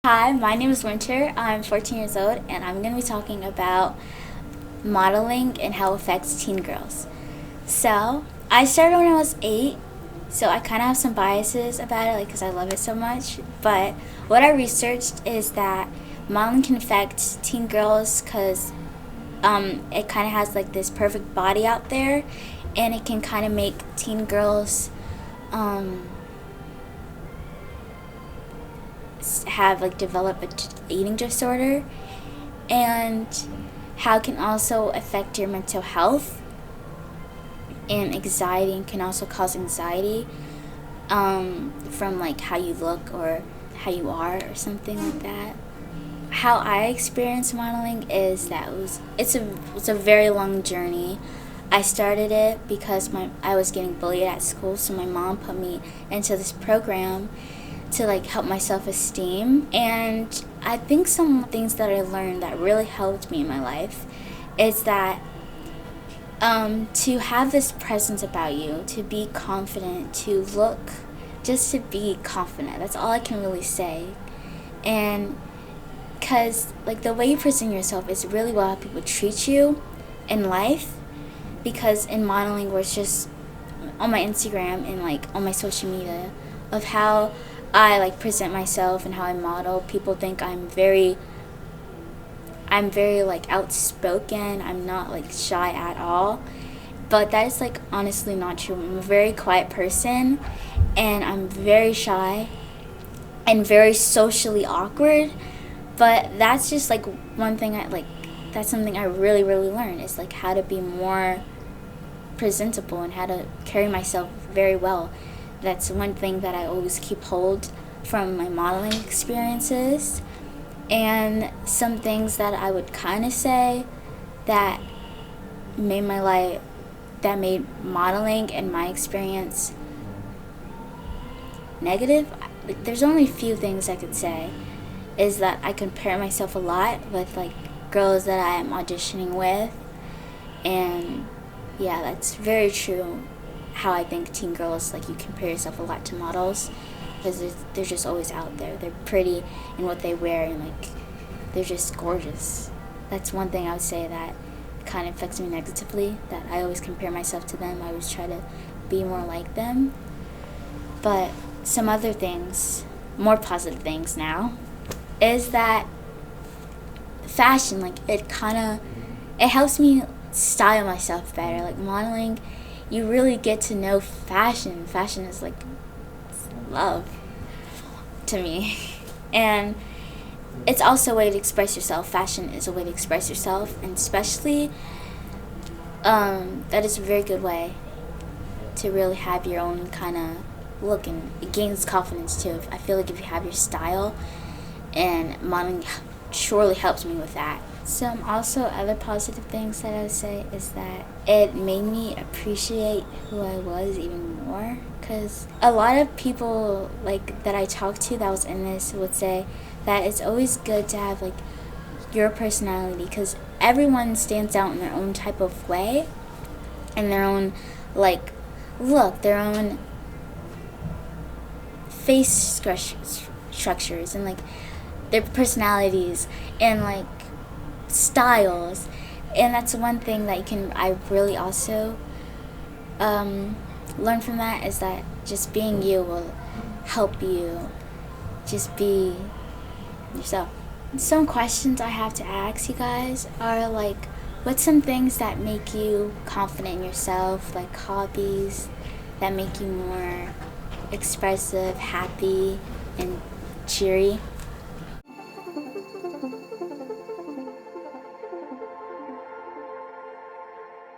Hi, my name is Winter. I'm 14 years old, and I'm going to be talking about modeling and how it affects teen girls. So, I started when I was 8, so I kind of have some biases about it, because I love it so much. But what I researched is that modeling can affect teen girls because it kind of has like this perfect body out there, and it can kind of make teen girls um, have like develop a eating disorder, and how it can also affect your mental health, and anxiety, and can also cause anxiety from like how you look or how you are or something like that. How I experienced modeling is that it's a very long journey. I started it because I was getting bullied at school, so my mom put me into this program to like help my self-esteem. And I think some things that I learned that really helped me in my life is that to have this presence about you, to be confident, just to be confident. That's all I can really say. And because like the way you present yourself is really well how people treat you in life. Because in modeling, where it's just on my Instagram and like on my social media of how I like present myself and how I model, people think I'm very like outspoken. I'm not like shy at all. But that is like honestly not true. I'm a very quiet person, and I'm very shy and very socially awkward. But that's just like one thing that's something I really learned, is like how to be more presentable and how to carry myself very well. That's one thing that I always keep hold from my modeling experiences. And some things that I would kind of say that made made modeling and my experience negative. Like, there's only a few things I could say. Is that I compare myself a lot with like girls that I am auditioning with, and yeah, that's very true. How I think teen girls, like, you compare yourself a lot to models because they're just always out there. They're pretty in what they wear, and like they're just gorgeous. That's one thing I would say that kind of affects me negatively, that I always compare myself to them. I always try to be more like them. But some other things, more positive things now, is that fashion, like, it helps me style myself better. Like modeling, you really get to know fashion. Fashion is like love to me. And it's also a way to express yourself. Fashion is a way to express yourself, and especially that is a very good way to really have your own kind of look, and it gains confidence too. I feel like if you have your style, and modeling surely helps me with that. Some also other positive things that I would say is that it made me appreciate who I was even more, because a lot of people like that I talked to that was in this would say that it's always good to have like your personality, because everyone stands out in their own type of way, and their own like look, their own face structures, and like their personalities and like styles. And that's one thing that I really also learn from that, is that just being you will help you just be yourself. Some questions I have to ask you guys are like, what's some things that make you confident in yourself, like hobbies that make you more expressive, happy, and cheery?